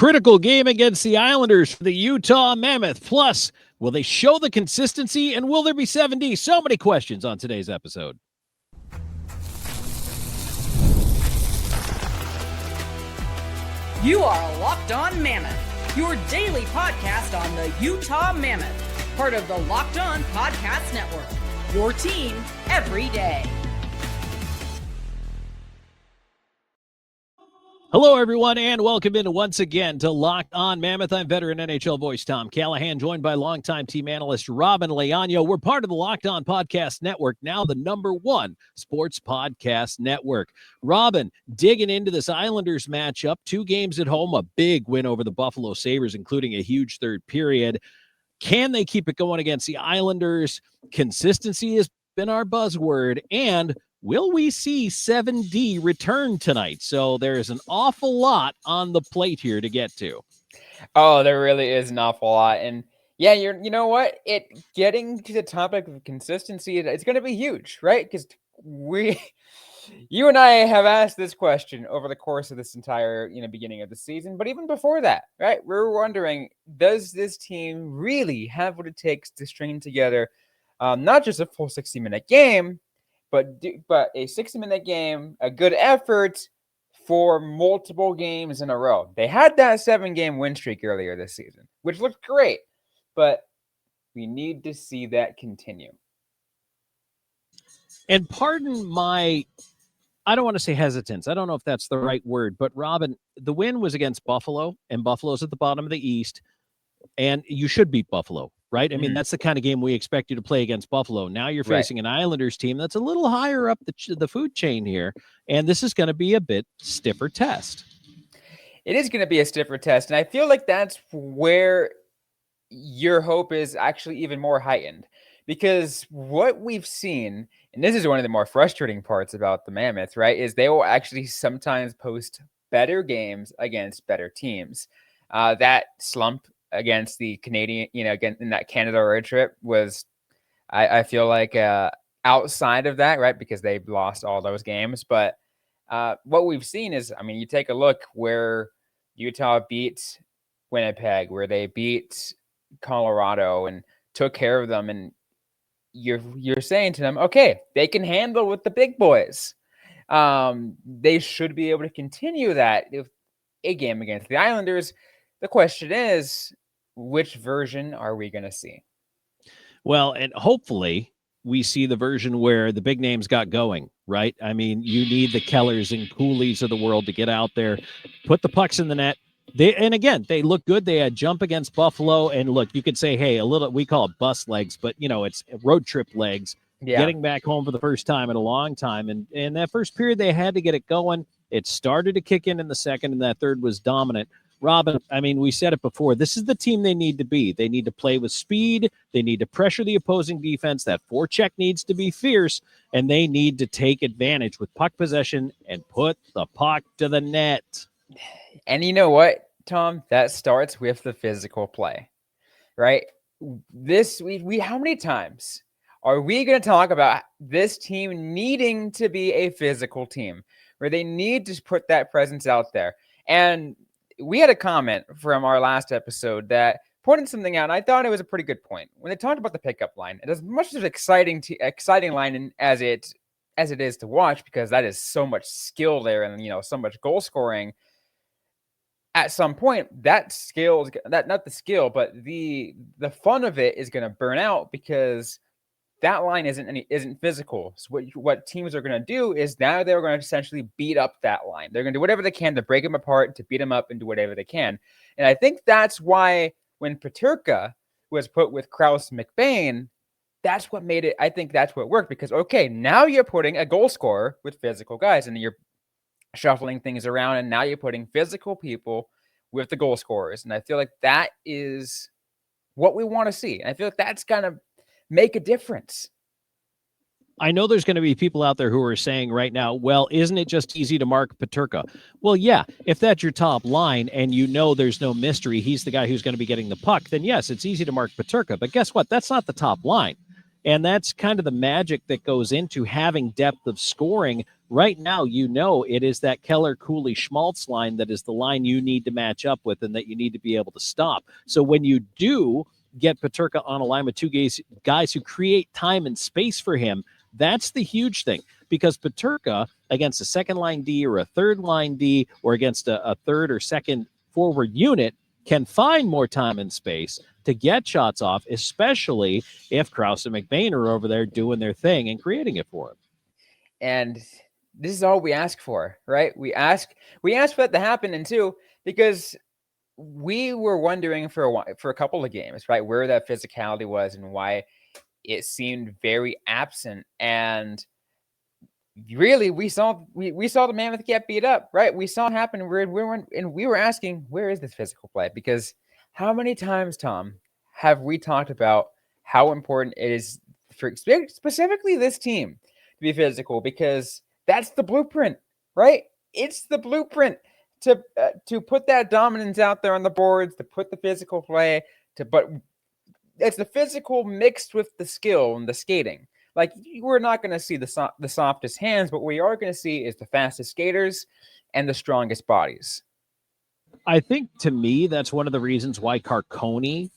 critical game against the Islanders for the Utah Mammoth. Plus, will they show the consistency, and will there be 7D? So many questions on today's episode. You are Locked On Mammoth, your daily podcast on the Utah Mammoth, part of the Locked On Podcast Network, your team every day. Hello, everyone, and welcome in once again to Locked On Mammoth. I'm veteran NHL voice Tom Callahan, joined by longtime team analyst Robyn Leaño. We're part of the Locked On Podcast Network, now the #1 sports podcast network. Robyn, digging into this Islanders matchup, 2 games at home, a big win over the Buffalo Sabres, including a huge third period. Can they keep it going against the Islanders? Consistency has been our buzzword, and will we see 7D return tonight? So there's an awful lot on the plate here to get to. Oh, there really is an awful lot. And yeah, you know what? Getting to the topic of consistency, it's going to be huge, right? Because you and I have asked this question over the course of this entire, beginning of the season, but even before that, right? We're wondering, does this team really have what it takes to string together not just a full 60-minute game, but a 60-minute game, a good effort for multiple games in a row. They had that 7-game win streak earlier this season, which looked great, but we need to see that continue. And pardon my, I don't want to say hesitance. I don't know if that's the right word, but Robyn, the win was against Buffalo, and Buffalo's at the bottom of the East, and you should beat Buffalo. Right? I mean, that's the kind of game we expect you to play against Buffalo. Now you're facing an Islanders team that's a little higher up the food chain here, and this is going to be a bit stiffer test. It is going to be a stiffer test, and I feel like that's where your hope is actually even more heightened, because what we've seen, and this is one of the more frustrating parts about the Mammoth, right, is they will actually sometimes post better games against better teams. That slump against the Canadian, again in that Canada road trip was, I feel like outside of that, right? Because they've lost all those games. But what we've seen is, I mean, you take a look where Utah beat Winnipeg, where they beat Colorado and took care of them. And you're saying to them, okay, they can handle with the big boys. They should be able to continue that if a game against the Islanders. The question is, which version are we going to see? Well, and hopefully we see the version where the big names got going, right? I mean, you need the Kellers and Cooleys of the world to get out there, put the pucks in the net. And again, they look good. They had jump against Buffalo. And look, you could say, hey, we call it bus legs, but, it's road trip legs. Yeah. Getting back home for the first time in a long time. And in that first period, they had to get it going. It started to kick in the second, and that third was dominant. Robyn, I mean, we said it before. This is the team they need to be. They need to play with speed. They need to pressure the opposing defense. That forecheck needs to be fierce, and they need to take advantage with puck possession and put the puck to the net. And you know what, Tom? That starts with the physical play, right? How many times are we going to talk about this team needing to be a physical team, where they need to put that presence out there? And we had a comment from our last episode that pointed something out, and I thought it was a pretty good point. When they talked about the pickup line, it is much as exciting line as it is to watch, because that is so much skill there and so much goal scoring. At some point, that skill, not the skill, but the fun of it is going to burn out, because that line isn't physical. So what teams are going to do is now they're going to essentially beat up that line. They're going to do whatever they can to break them apart, to beat them up, and do whatever they can. And I think that's why when Paterka was put with Kraus and McBain, that's what made it. I think that's what worked, because, okay, now you're putting a goal scorer with physical guys, and you're shuffling things around, and now you're putting physical people with the goal scorers. And I feel like that is what we want to see. And I feel like that's going to make a difference. I know there's going to be people out there who are saying right now, well, isn't it just easy to mark Paterka? Well, yeah, if that's your top line and there's no mystery, he's the guy who's going to be getting the puck, then yes, it's easy to mark Paterka. But guess what? That's not the top line. And that's kind of the magic that goes into having depth of scoring right now, it is that Keller, Cooley, Schmaltz line that is the line you need to match up with and that you need to be able to stop. So when you do get Paterka on a line with two guys who create time and space for him, that's the huge thing, because Paterka against a second line D or a third line D or against a third or second forward unit can find more time and space to get shots off, especially if Kraus and McBain are over there doing their thing and creating it for him. And this is all we ask for, right? We ask for that to happen, and too, because we were wondering for a couple of games, right, where that physicality was and why it seemed very absent. And really, we saw the Mammoth get beat up, right? We saw it happen. We were asking, where is this physical play? Because how many times, Tom, have we talked about how important it is for specifically this team to be physical? Because that's the blueprint, right? It's the blueprint to put that dominance out there on the boards, to put the physical play, but it's the physical mixed with the skill and the skating. Like, we're not going to see the softest hands, but what we are going to see is the fastest skaters and the strongest bodies. I think, to me, that's one of the reasons why Carcone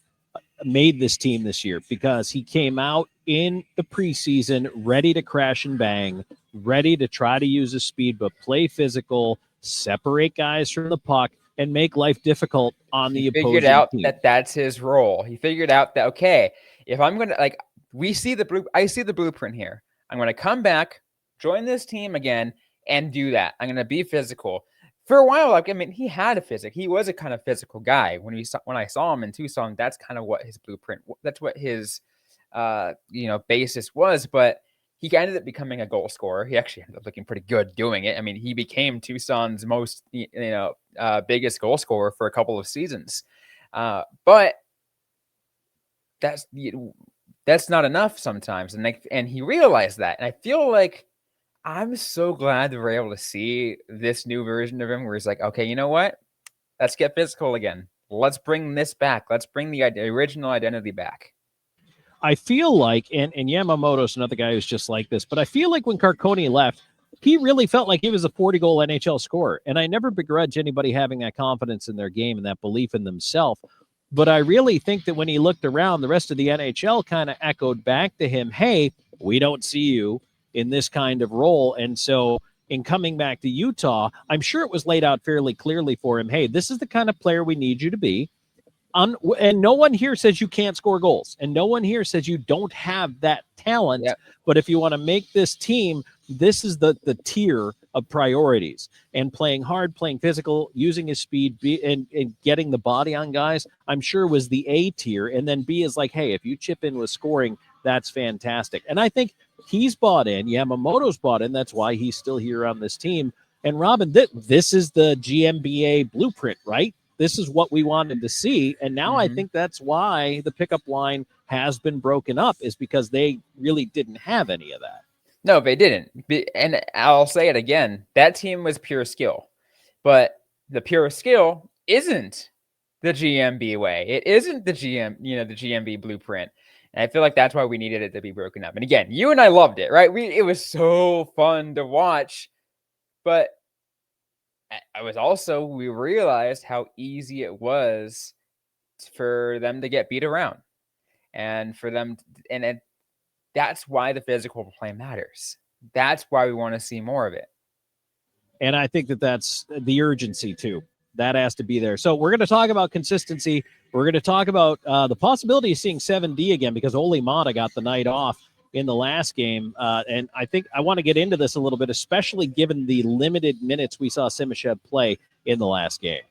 made this team this year, because he came out in the preseason ready to crash and bang, ready to try to use his speed, but play physical, separate guys from the puck, and make life difficult on the opposing team. He figured out that that's his role. He figured out that, okay, if I'm going to, like, I see the blueprint here. I'm going to come back, join this team again, and do that. I'm going to be physical. For a while, he had a physique. He was a kind of physical guy. When I saw him in Tucson, that's kind of what his blueprint, that's what his, basis was. But he ended up becoming a goal scorer. He actually ended up looking pretty good doing it. He became Tucson's most, biggest goal scorer for a couple of seasons. But that's not enough sometimes. And he realized that. And I feel like I'm so glad that we're able to see this new version of him where he's like, okay, you know what? Let's get physical again. Let's bring this back. Let's bring the original identity back. I feel like, and Yamamoto's another guy who's just like this, but I feel like when Carcone left, he really felt like he was a 40-goal NHL scorer. And I never begrudge anybody having that confidence in their game and that belief in themselves. But I really think that when he looked around, the rest of the NHL kind of echoed back to him, hey, we don't see you in this kind of role. And so in coming back to Utah, I'm sure it was laid out fairly clearly for him, hey, this is the kind of player we need you to be. And no one here says you can't score goals. And no one here says you don't have that talent. Yep. But if you want to make this team, this is the tier of priorities. And playing hard, playing physical, using his speed, and getting the body on guys, I'm sure was the A tier. And then B is like, hey, if you chip in with scoring, that's fantastic. And I think he's bought in. Yamamoto's bought in. That's why he's still here on this team. And Robyn, this is the GMBA blueprint, right? This is what we wanted to see. And now I think that's why the pickup line has been broken up, is because they really didn't have any of that. No, they didn't. And I'll say it again. That team was pure skill. But the pure skill isn't the GMB way. It isn't the GMB blueprint. And I feel like that's why we needed it to be broken up. And again, you and I loved it, right? It was so fun to watch. But we realized how easy it was for them to get beat around. And for them, that's why the physical play matters. That's why we want to see more of it. And I think that's the urgency too. That has to be there. So we're going to talk about consistency. We're going to talk about the possibility of seeing 7D again, because Olli Määttä got the night off in the last game. And I think I want to get into this a little bit, especially given the limited minutes we saw Simishev play in the last game.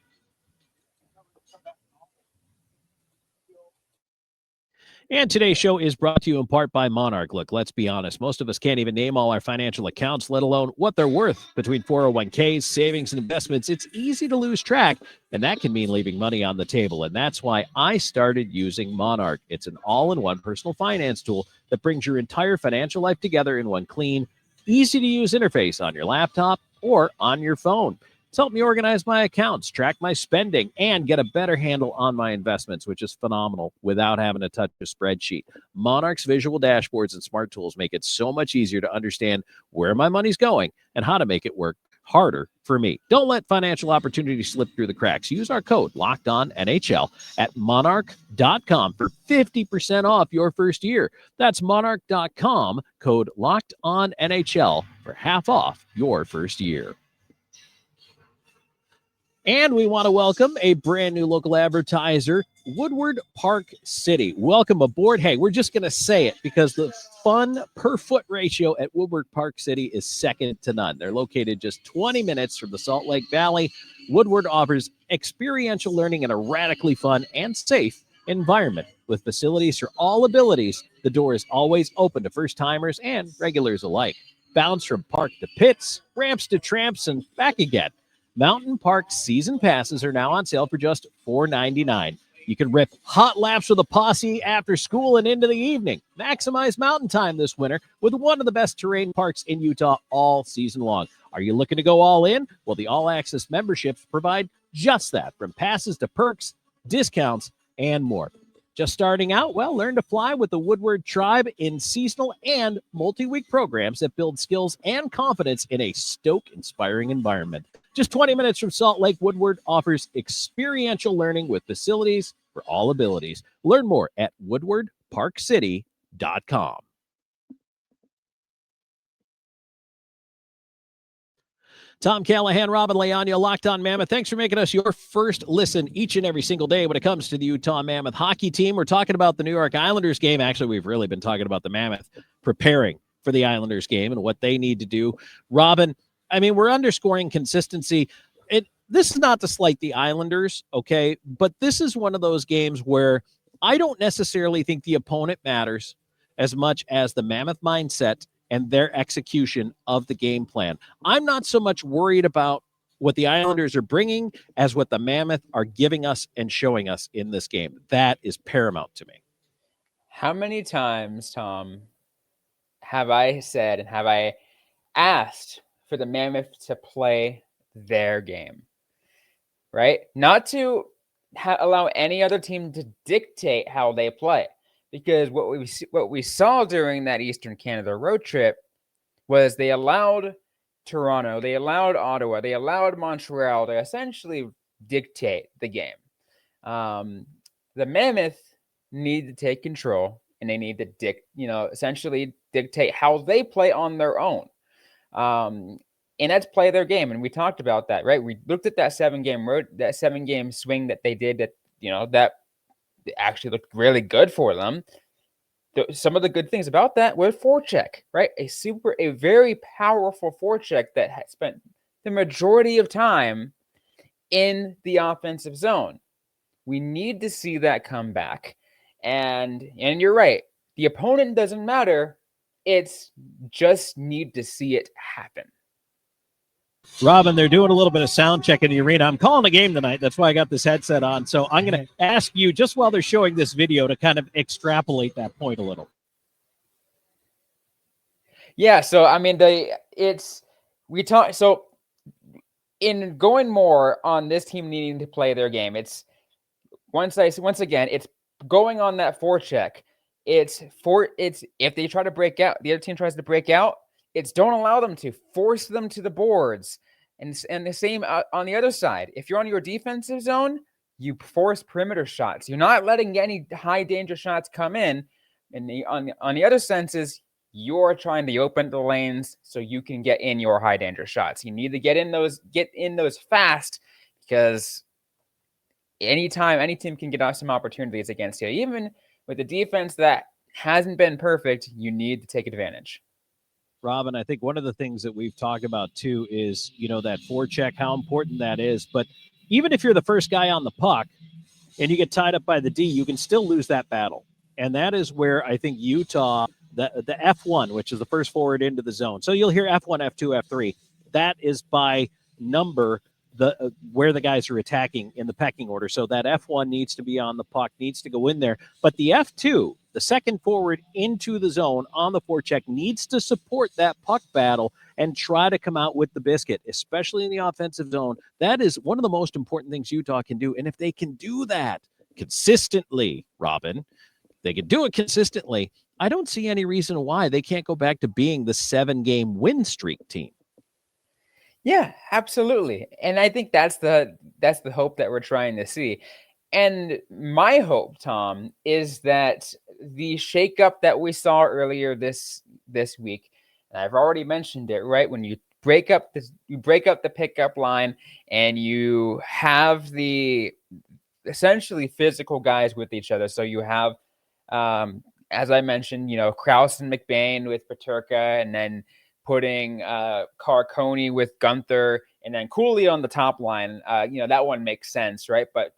And today's show is brought to you in part by Monarch. Look, let's be honest. Most of us can't even name all our financial accounts, let alone what they're worth. Between 401ks, savings, and investments, it's easy to lose track, and that can mean leaving money on the table. And that's why I started using Monarch. It's an all-in-one personal finance tool that brings your entire financial life together in one clean, easy-to-use interface on your laptop or on your phone. It's helped me organize my accounts, track my spending, and get a better handle on my investments, which is phenomenal without having to touch a spreadsheet. Monarch's visual dashboards and smart tools make it so much easier to understand where my money's going and how to make it work harder for me. Don't let financial opportunities slip through the cracks. Use our code LOCKEDONNHL at monarch.com for 50% off your first year. That's monarch.com, code LOCKEDONNHL for half off your first year. And we want to welcome a brand new local advertiser, Woodward Park City. Welcome aboard. Hey, we're just going to say it because the fun per foot ratio at Woodward Park City is second to none. They're located just 20 minutes from the Salt Lake Valley. Woodward offers experiential learning in a radically fun and safe environment. With facilities for all abilities, the door is always open to first-timers and regulars alike. Bounce from park to pits, ramps to tramps, and back again. Mountain Park season passes are now on sale for just $4.99. You can rip hot laps with a posse after school and into the evening. Maximize mountain time this winter with one of the best terrain parks in Utah all season long. Are you looking to go all in? Well, the all-access memberships provide just that, from passes to perks, discounts, and more. Just starting out? Well, learn to fly with the Woodward Tribe in seasonal and multi-week programs that build skills and confidence in a stoke-inspiring environment. Just 20 minutes from Salt Lake, Woodward offers experiential learning with facilities for all abilities. Learn more at woodwardparkcity.com. Tom Callahan, Robyn Leaño, Locked On Mammoth. Thanks for making us your first listen each and every single day when it comes to the Utah Mammoth hockey team. We're talking about the New York Islanders game. Actually, we've really been talking about the Mammoth preparing for the Islanders game and what they need to do. Robyn, I mean, we're underscoring consistency. This is not to slight the Islanders, okay? But this is one of those games where I don't necessarily think the opponent matters as much as the Mammoth mindset and their execution of the game plan. I'm not so much worried about what the Islanders are bringing as what the Mammoth are giving us and showing us in this game. That is paramount to me. How many times, Tom, have I said and have I asked for the Mammoth to play their game, right? Not to allow any other team to dictate how they play. Because what we saw during that Eastern Canada road trip was they allowed Toronto, they allowed Ottawa, they allowed Montreal to essentially dictate the game. The Mammoth need to take control, and they need to essentially dictate how they play on their own. And that's play their game. And we talked about that, right? We looked at that 7-game swing that they did that actually looked really good for them. Some of the good things about that were forecheck, right? A very powerful forecheck that had spent the majority of time in the offensive zone. We need to see that come back. And you're right. The opponent doesn't matter. It's just need to see it happen. Robyn, they're doing a little bit of sound check in the arena. I'm calling a game tonight. That's why I got this headset on. So I'm going to ask you, just while they're showing this video, to kind of extrapolate that point a little. Yeah. So, I mean, so in going more on this team needing to play their game, it's once again, it's going on that forecheck. It's if they try to break out, the other team tries to break out, it's don't allow them to, force them to the boards. And the same on the other side. If you're on your defensive zone, you force perimeter shots. You're not letting any high danger shots come in. And on the other senses, you're trying to open the lanes so you can get in your high danger shots. You need to get in those fast, because anytime any team can get some opportunities against you, even with the defense that hasn't been perfect, you need to take advantage. Robyn, I think one of the things that we've talked about too is, that forecheck, how important that is. But even if you're the first guy on the puck and you get tied up by the D, you can still lose that battle. And that is where I think Utah, the F1, which is the first forward into the zone. So you'll hear F1, F2, F3. That is by number the where the guys are attacking in the pecking order. So that F1 needs to be on the puck, needs to go in there. But the F2, the second forward into the zone on the forecheck, needs to support that puck battle and try to come out with the biscuit, especially in the offensive zone. That is one of the most important things Utah can do. And if they can do that consistently, Robyn, they can do it consistently, I don't see any reason why they can't go back to being the 7-game win streak team. Yeah, absolutely. And I think that's the hope that we're trying to see. And my hope, Tom, is that the shakeup that we saw earlier this week, and I've already mentioned it, right? When you break up the pickup line and you have the essentially physical guys with each other. So you have, as I mentioned, Kraus and McBain with Paterka, and then putting Carconi with Gunther, and then Cooley on the top line. That one makes sense, right? But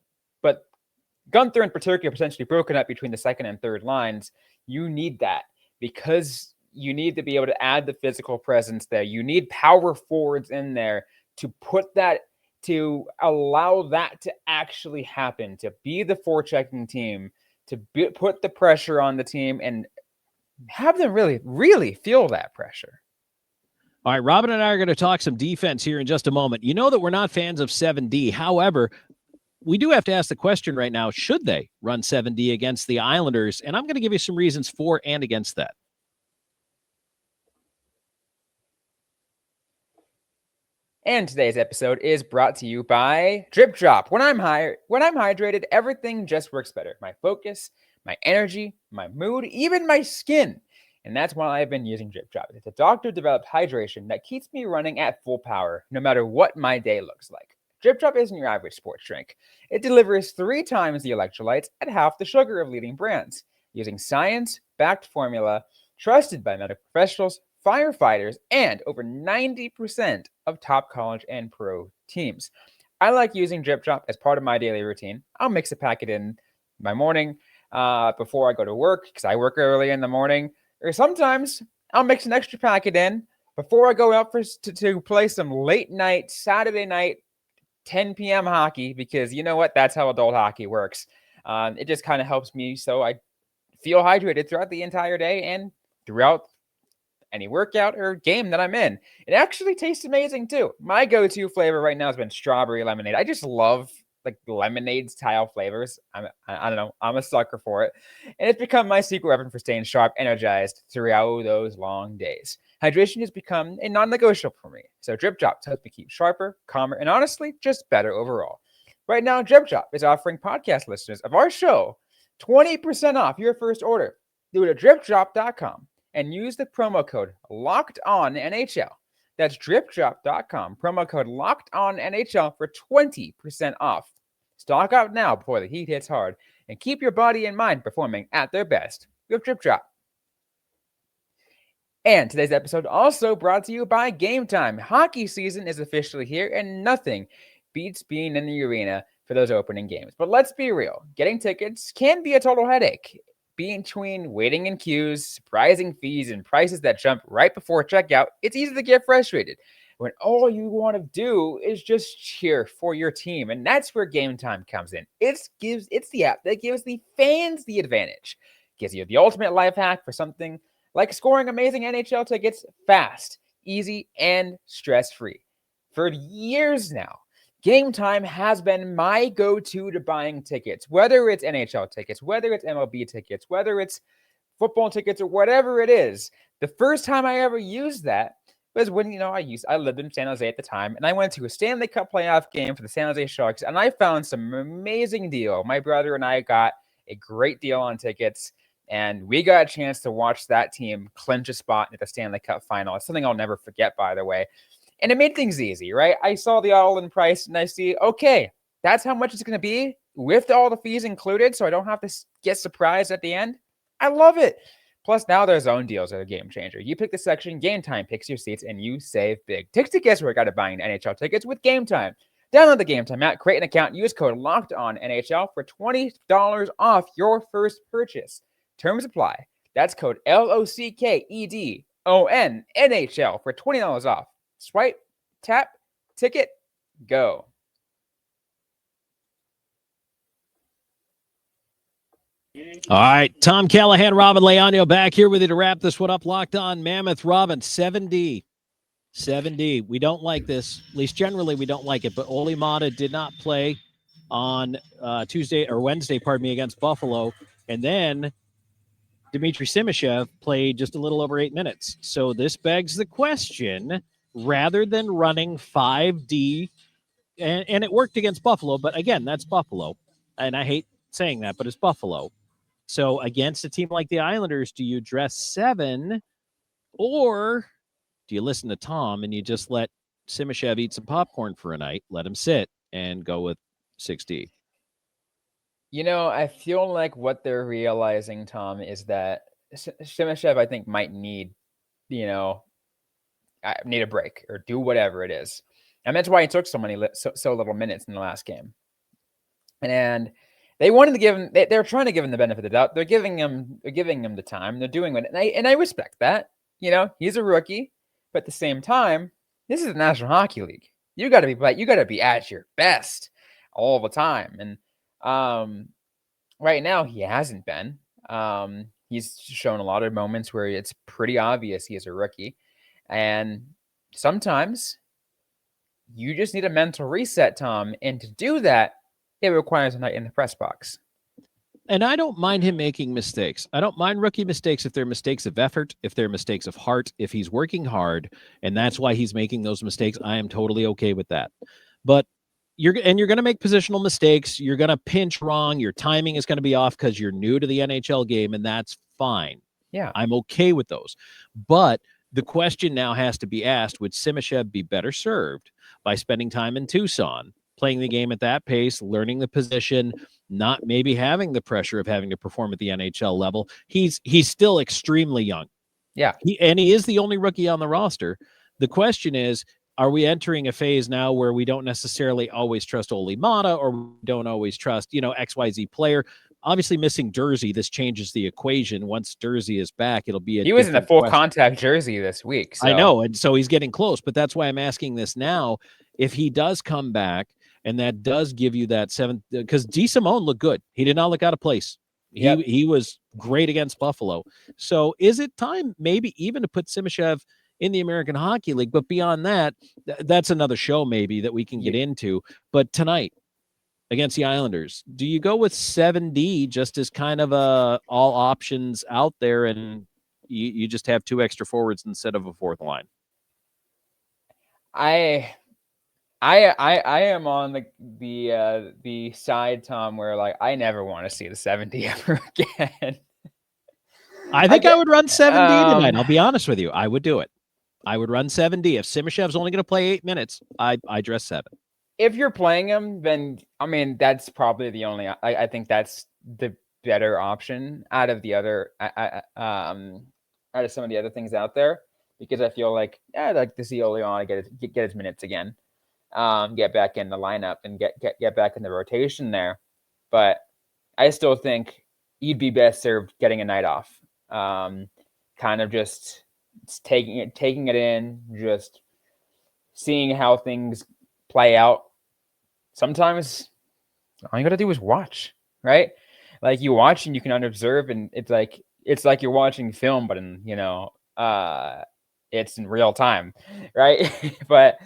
Gunther and Paterka are potentially broken up between the second and third lines. You need that because you need to be able to add the physical presence there. You need power forwards in there to allow that to actually happen, to be the forechecking team, to put the pressure on the team and have them really, really feel that pressure. All right, Robyn and I are going to talk some defense here in just a moment. You know that we're not fans of 7D. However, we do have to ask the question right now, should they run 7D against the Islanders? And I'm going to give you some reasons for and against that. And today's episode is brought to you by Drip Drop. When I'm hydrated, everything just works better. My focus, my energy, my mood, even my skin. And that's why I've been using Drip Drop. It's a doctor-developed hydration that keeps me running at full power, no matter what my day looks like. Drip Drop isn't your average sports drink. It delivers 3 times the electrolytes at half the sugar of leading brands, using science-backed formula trusted by medical professionals, firefighters, and over 90% of top college and pro teams. I like using Drip Drop as part of my daily routine. I'll mix a packet in my morning before I go to work, because I work early in the morning. Or sometimes I'll mix an extra packet in before I go out to play some late night, Saturday night, 10 p.m. hockey, because you know what? That's how adult hockey works. It just kind of helps me so I feel hydrated throughout the entire day and throughout any workout or game that I'm in. It actually tastes amazing too. My go-to flavor right now has been strawberry lemonade. I just love like lemonade style flavors. I don't know. I'm a sucker for it. And it's become my secret weapon for staying sharp, energized throughout those long days. Hydration has become a non-negotiable for me. So Drip Drop helps me keep sharper, calmer, and honestly, just better overall. Right now, Drip Drop is offering podcast listeners of our show 20% off your first order. Do it at dripdrop.com and use the promo code LOCKEDONNHL. That's dripdrop.com, promo code LOCKEDONNHL for 20% off. Stock out now before the heat hits hard, and keep your body and mind performing at their best with Drip Drop. And today's episode also brought to you by Game Time. Hockey season is officially here, and nothing beats being in the arena for those opening games. But let's be real, getting tickets can be a total headache. Between waiting in queues, surprising fees, and prices that jump right before checkout, it's easy to get frustrated when all you want to do is just cheer for your team. And that's where Game Time comes in. It's the app that gives the fans the advantage. Gives you the ultimate life hack for something like scoring amazing NHL tickets fast, easy, and stress-free. For years now, Game Time has been my go-to to buying tickets, whether it's NHL tickets, whether it's MLB tickets, whether it's football tickets, or whatever it is. The first time I ever used that was when, I lived in San Jose at the time, and I went to a Stanley Cup playoff game for the San Jose Sharks, and I found some amazing deal. My brother and I got a great deal on tickets, and we got a chance to watch that team clinch a spot at the Stanley Cup final. It's something I'll never forget, by the way. And it made things easy, right? I saw the all-in price, and I see, okay, that's how much it's going to be with all the fees included, so I don't have to get surprised at the end. I love it. Plus, now their zone deals are a game changer. You pick the section, Game Time picks your seats, and you save big. Take the guesswork out of buying NHL tickets with Game Time. Download the Game Time app, create an account, use code LOCKEDONNHL for $20 off your first purchase. Terms apply. That's code LOCKEDONNHL for $20 off. Swipe, tap, ticket, go. All right, Tom Callahan, Robyn Leaño back here with you to wrap this one up. Locked on Mammoth. Robyn, 7D. 7D. We don't like this. At least generally we don't like it. But Olli Määttä did not play on Wednesday, against Buffalo. And then Dmitri Simishev played just a little over 8 minutes. So this begs the question, rather than running 5D, and it worked against Buffalo, but again, that's Buffalo. And I hate saying that, but it's Buffalo. So against a team like the Islanders, do you dress 7, or do you listen to Tom and you just let Simishev eat some popcorn for a night, let him sit, and go with 6D? I feel like what they're realizing, Tom, is that Simishev, I think, might need a break or do whatever it is. And that's why he took so little minutes in the last game. And they wanted to give him, they're trying to give him the benefit of the doubt. They're giving him the time. They're doing it. And I respect that. He's a rookie, but at the same time, this is the National Hockey League. You got to be at your best all the time. And right now he hasn't been. He's shown a lot of moments where it's pretty obvious he is a rookie. And sometimes you just need a mental reset, Tom. And to do that, it requires a night in the press box. And I don't mind him making mistakes. I don't mind rookie mistakes if they're mistakes of effort, if they're mistakes of heart, if he's working hard, and that's why he's making those mistakes. I am totally okay with that. But you're going to make positional mistakes. You're going to pinch wrong. Your timing is going to be off because you're new to the NHL game, and that's fine. Yeah, I'm okay with those. But the question now has to be asked, would Simishev be better served by spending time in Tucson, playing the game at that pace, learning the position, not maybe having the pressure of having to perform at the NHL level? He's still extremely young. Yeah. He is the only rookie on the roster. The question is, are we entering a phase now where we don't necessarily always trust Olli Määttä, or we don't always trust, XYZ player? Obviously, missing Durzi, this changes the equation. Once Durzi is back, it'll be he was in a full contact jersey this week. So. I know, and so he's getting close. But that's why I'm asking this now. If he does come back, and that does give you that 7th, because DeSimone looked good. He did not look out of place. He was great against Buffalo. So is it time maybe even to put Simishev in the American Hockey League? But beyond that, that's another show maybe that we can get into. But tonight against the Islanders, do you go with 7D just as kind of all options out there, and you just have 2 extra forwards instead of a 4th line? I am on the side, Tom, where I never want to see the 7D ever again. I think I would run 7D tonight. I'll be honest with you. I would do it. I would run 7D. If Simishev's only going to play 8 minutes, I dress 7. If you're playing him, then that's probably the only. I think that's the better option out of the other out of some of the other things out there, because I feel like I'd like to see Oleana get his minutes again, get back in the lineup and get back in the rotation there. But I still think he'd be best served getting a night off, kind of just taking it in, just seeing how things play out. Sometimes all you got to do is watch, right? Like you watch and you can observe, and it's like you're watching film, but it's in real time, right? but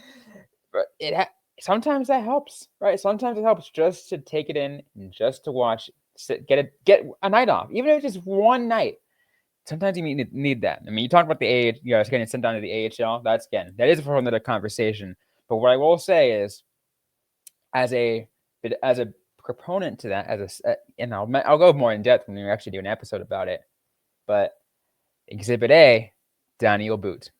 sometimes that helps, right? Sometimes it helps just to take it in and just to watch, get a night off, even if it's just one night. Sometimes you need that. I mean, you talk about the it's getting sent down to the AHL. That is for another conversation. But what I will say is, as a proponent to that, and I'll go more in depth when we actually do an episode about it. But Exhibit A, Daniel Boot.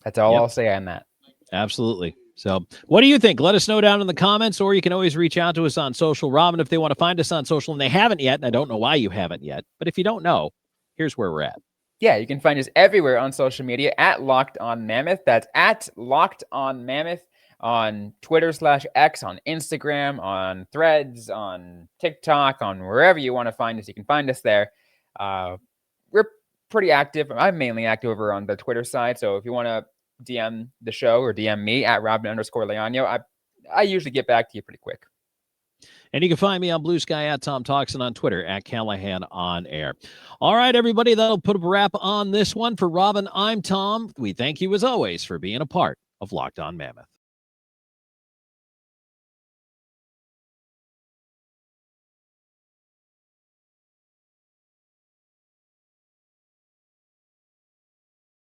That's all I'll say on that. Absolutely. So what do you think? Let us know down in the comments, or you can always reach out to us on social. Robyn, if they want to find us on social, and they haven't yet, and I don't know why you haven't yet, but if you don't know, here's where we're at. Yeah, you can find us everywhere on social media at Locked On Mammoth. That's at Locked On Mammoth on Twitter/X, on Instagram, on Threads, on TikTok, on wherever you want to find us. You can find us there. We're pretty active. I'm mainly active over on the Twitter side. So if you want to DM the show or DM me at Robyn_Leaño. I usually get back to you pretty quick. And you can find me on Blue Sky at Tom Talks and on Twitter at Callahan on Air. All right, everybody, that'll put a wrap on this one. For Robyn, I'm Tom. We thank you as always for being a part of Locked On Mammoth.